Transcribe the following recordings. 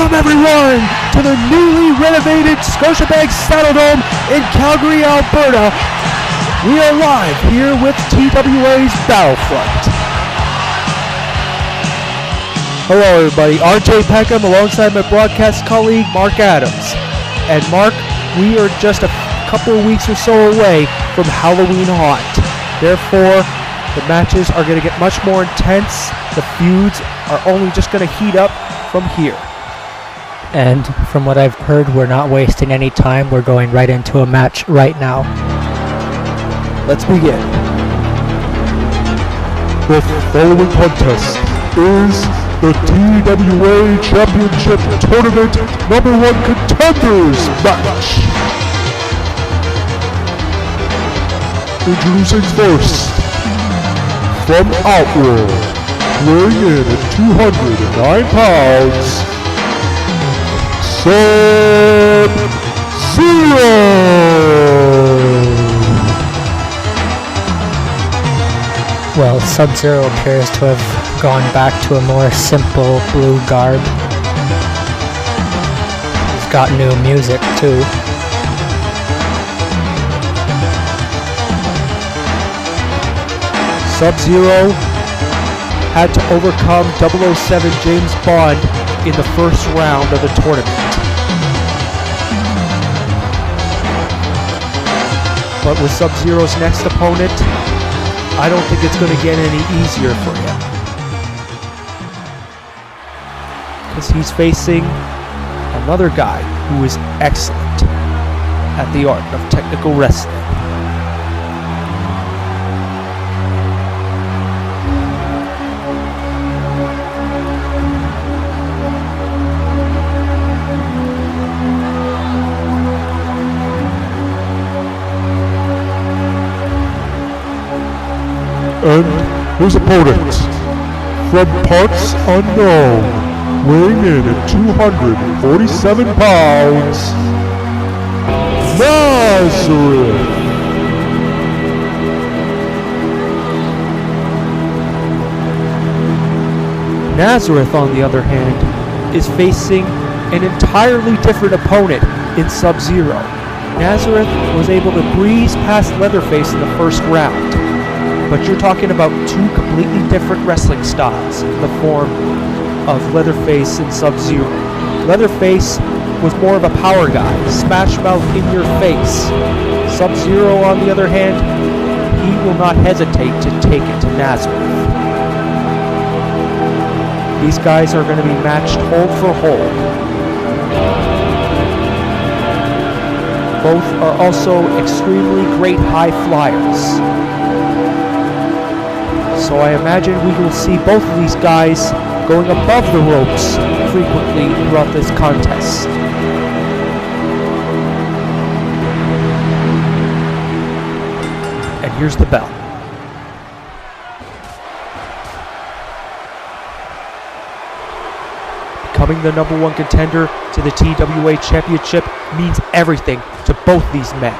Welcome everyone to the newly renovated Scotiabank Saddledome in Calgary, Alberta. We are live here with TWA's Battlefront. Hello everybody, RJ Peckham alongside my broadcast colleague Mark Adams. And Mark, we are just a couple of weeks or so away from Halloween Haunt. Therefore, the matches are going to get much more intense. The feuds are only just going to heat up from here. And from what I've heard, we're not wasting any time. We're going right into a match right now. Let's begin. The following contest is the TWA Championship Tournament #1 Contenders match. Introducing first, from TWAWorld, weighing in at 209 pounds, Sub-Zero! Well, Sub-Zero appears to have gone back to a more simple blue garb. He's got new music too. Sub-Zero had to overcome 007 James Bond in the first round of the tournament. But with Sub-Zero's next opponent, I don't think it's going to get any easier for him. Because he's facing another guy who is excellent at the art of technical wrestling. And his opponent, from parts unknown, weighing in at 247 pounds, Nazareth. Nazareth, on the other hand, is facing an entirely different opponent in Sub-Zero. Nazareth was able to breeze past Leatherface in the first round. But you're talking about two completely different wrestling styles in the form of Leatherface and Sub-Zero. Leatherface was more of a power guy, smash mouth in your face. Sub-Zero, on the other hand, he will not hesitate to take it to Nazareth. These guys are going to be matched hold for hold. Both are also extremely great high flyers. So I imagine we will see both of these guys going above the ropes frequently throughout this contest. And here's the bell. Becoming the #1 contender to the TWA Championship means everything to both these men.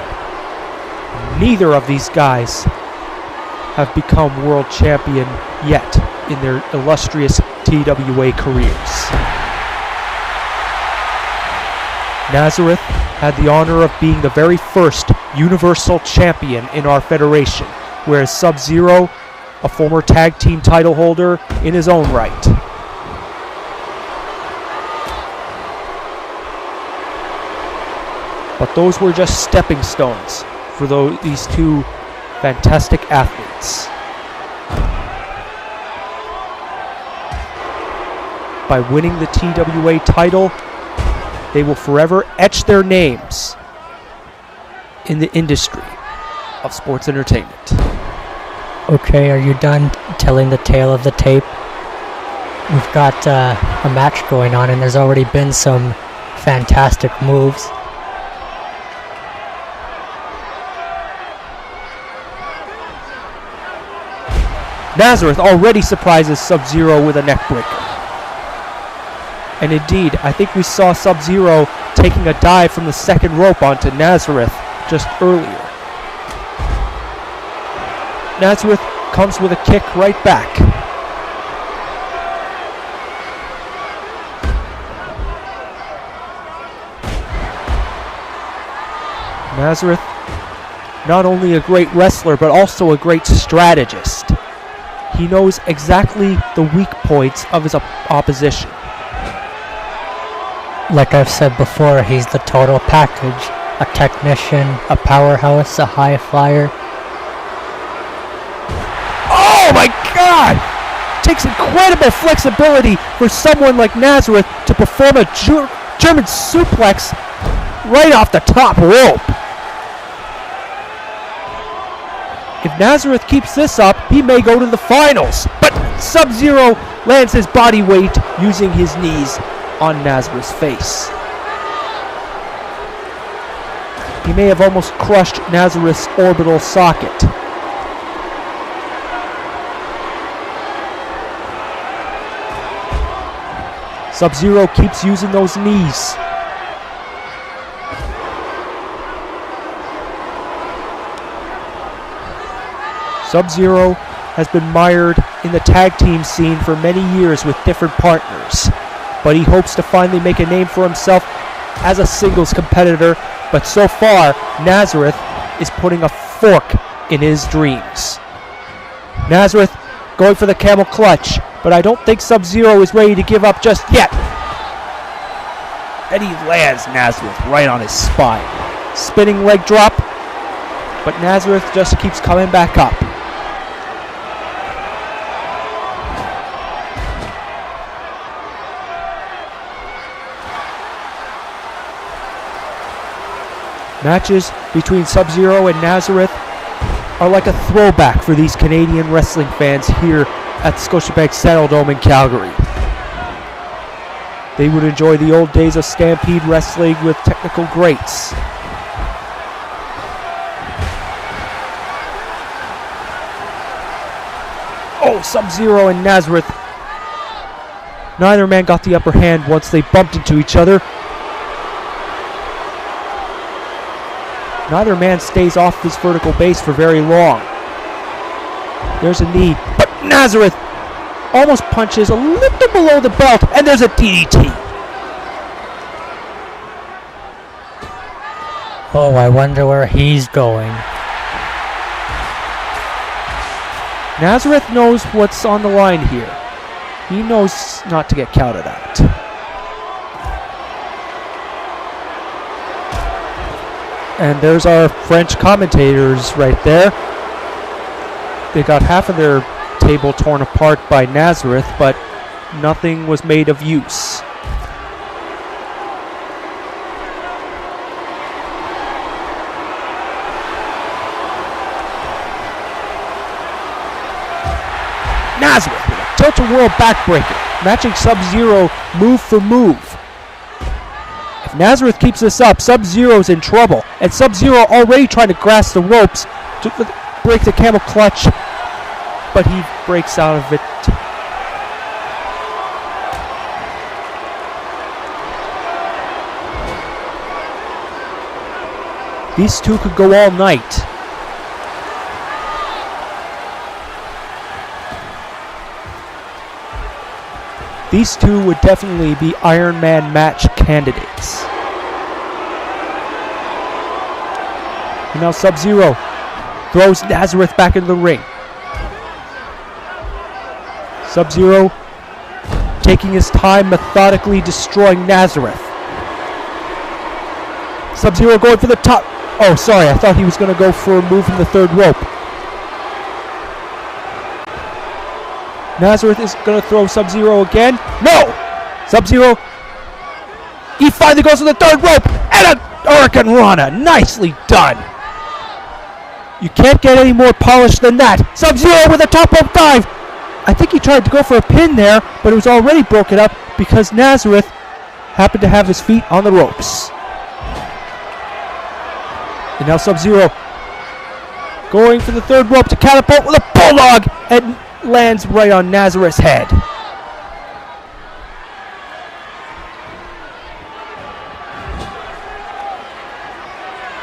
Neither of these guys have become world champion yet in their illustrious TWA careers. Nazareth had the honor of being the very first Universal Champion in our federation, whereas Sub-Zero, a former tag team title holder in his own right. But those were just stepping stones for these two fantastic athletes. By winning the TWA title, they will forever etch their names in the industry of sports entertainment. Okay, are you done telling the tale of the tape? We've got a match going on, and there's already been some fantastic moves. Nazareth already surprises Sub-Zero with a neckbreaker. And indeed, I think we saw Sub-Zero taking a dive from the second rope onto Nazareth just earlier. Nazareth comes with a kick right back. Nazareth, not only a great wrestler, but also a great strategist. He knows exactly the weak points of his opposition. Like I've said before, he's the total package. A technician, a powerhouse, a high flyer. Oh my God! Takes incredible flexibility for someone like Nazareth to perform a German suplex right off the top rope. If Nazareth keeps this up, he may go to the finals. But Sub-Zero lands his body weight using his knees on Nazareth's face. He may have almost crushed Nazareth's orbital socket. Sub-Zero keeps using those knees. Sub-Zero has been mired in the tag team scene for many years with different partners, but he hopes to finally make a name for himself as a singles competitor, but so far, Nazareth is putting a fork in his dreams. Nazareth going for the camel clutch, but I don't think Sub-Zero is ready to give up just yet. And he lands Nazareth right on his spine. Spinning leg drop, but Nazareth just keeps coming back up. Matches between Sub-Zero and Nazareth are like a throwback for these Canadian wrestling fans here at the Scotiabank Saddledome in Calgary. They would enjoy the old days of Stampede wrestling with technical greats. Oh, Sub-Zero and Nazareth. Neither man got the upper hand once they bumped into each other. Neither man stays off this vertical base for very long. There's a knee, but Nazareth almost punches a little below the belt, and there's a DDT. Oh, I wonder where he's going. Nazareth knows what's on the line here. He knows not to get counted out. And there's our French commentators right there. They got half of their table torn apart by Nazareth, but nothing was made of use. Nazareth with a tilt-a-whirl backbreaker, matching Sub-Zero move for move. If Nazareth keeps this up, Sub-Zero's in trouble, and Sub-Zero already trying to grasp the ropes to break the camel clutch, but he breaks out of it. These two could go all night. These two would definitely be Iron Man match candidates. And now Sub-Zero throws Nazareth back into the ring. Sub-Zero taking his time, methodically destroying Nazareth. Sub-Zero going for the top. Oh, sorry, I thought he was going to go for a move from the third rope. Nazareth is going to throw Sub-Zero again. No! Sub-Zero. He finally goes to the third rope. And a Hurricane Rana. Nicely done. You can't get any more polished than that. Sub-Zero with a top rope dive. I think he tried to go for a pin there, but it was already broken up because Nazareth happened to have his feet on the ropes. And now Sub-Zero going for the third rope to catapult with a bulldog and lands right on Nazareth's head.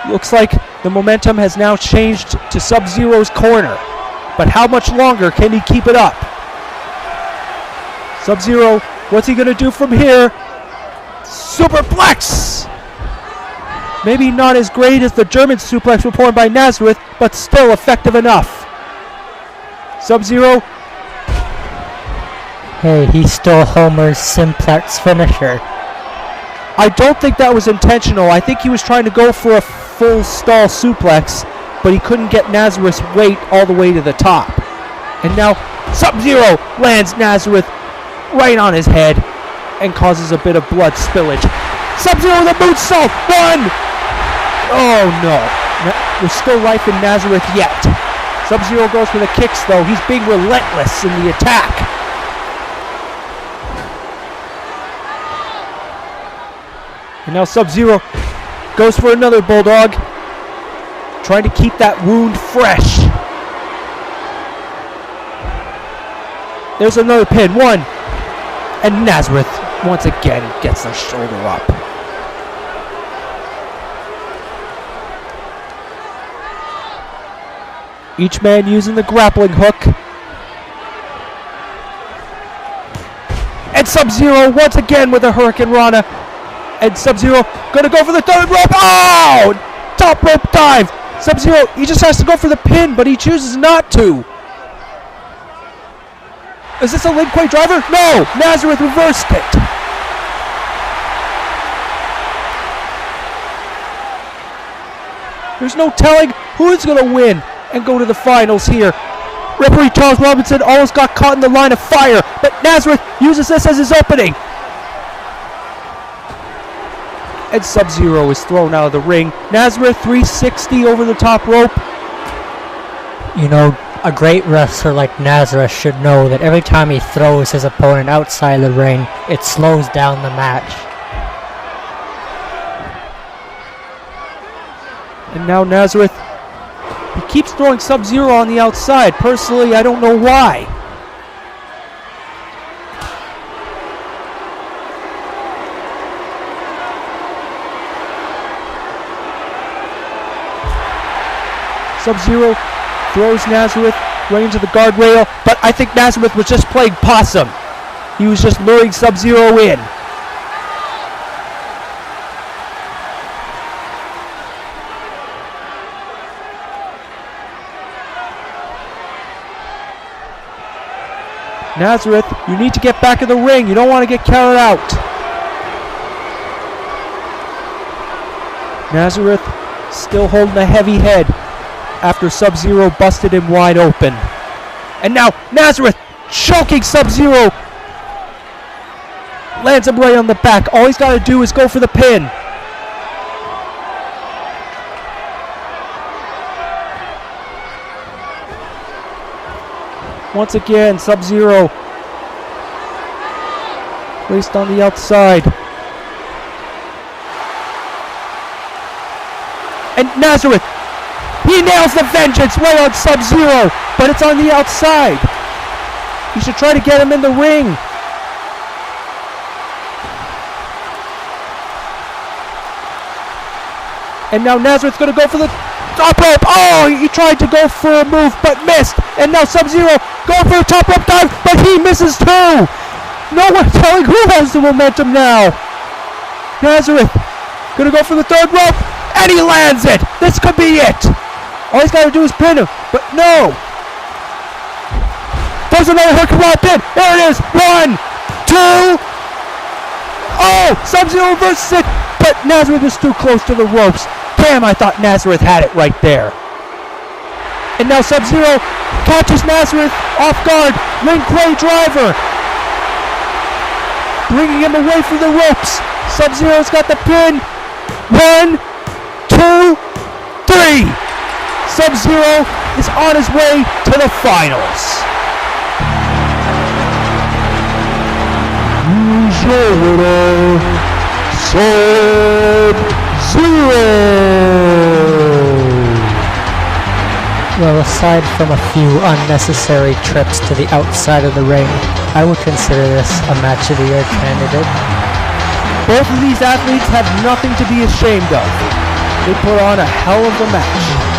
Looks like the momentum has now changed to Sub-Zero's corner. But how much longer can he keep it up? Sub-Zero, what's he going to do from here? Superplex! Maybe not as great as the German suplex performed by Nazareth, but still effective enough. Sub-Zero. Hey, he stole Homer's simplex finisher. I don't think that was intentional. I think he was trying to go for a full stall suplex, but he couldn't get Nazareth's weight all the way to the top. And now Sub-Zero lands Nazareth right on his head and causes a bit of blood spillage. Sub-Zero with a moonsault! 1! Oh no. There's still life in Nazareth yet. Sub-Zero goes for the kicks though. He's being relentless in the attack. And now Sub-Zero goes for another Bulldog, trying to keep that wound fresh. There's another pin, 1. And Nazareth, once again, gets the shoulder up. Each man using the grappling hook. And Sub-Zero once again with a Hurricane Rana. And Sub-Zero gonna go for the third rope. Oh! Top rope dive. Sub-Zero, he just has to go for the pin, but he chooses not to. Is this a Lin Kuei driver? No! Nazareth reversed it. There's no telling who's gonna win and go to the finals here. Referee Charles Robinson almost got caught in the line of fire, but Nazareth uses this as his opening. And Sub-Zero is thrown out of the ring. Nazareth 360 over the top rope. You know, a great wrestler like Nazareth should know that every time he throws his opponent outside the ring, it slows down the match. And now Nazareth, he keeps throwing Sub-Zero on the outside. Personally, I don't know why. Sub-Zero throws Nazareth right into the guardrail, but I think Nazareth was just playing possum. He was just luring Sub-Zero in. Nazareth, you need to get back in the ring. You don't want to get counted out. Nazareth still holding a heavy head after Sub-Zero busted him wide open. And now Nazareth choking Sub-Zero. Lands him right on the back. All he's got to do is go for the pin. Once again, Sub-Zero placed on the outside. And Nazareth, he nails the vengeance right on Sub-Zero, but it's on the outside. You should try to get him in the ring. And now Nazareth's going to go for the top rope. Oh, he tried to go for a move, but missed. And now Sub-Zero going for a top rope dive, but he misses too. No one's telling who has the momentum now. Nazareth going to go for the third rope, and he lands it. This could be it. All he's got to do is pin him, but no. There's another Hurricane pin. There it is. 1, 2. Oh, Sub-Zero reverses it, but Nazareth is too close to the ropes. Damn, I thought Nazareth had it right there. And now Sub-Zero catches Nazareth off guard. Lin Kuei driver. Bringing him away from the ropes. Sub-Zero's got the pin. 1, 2, 3. Sub-Zero is on his way to the finals. Who's your winner? Sub-Zero! Well, aside from a few unnecessary trips to the outside of the ring, I would consider this a match of the year candidate. Both of these athletes have nothing to be ashamed of. They put on a hell of a match.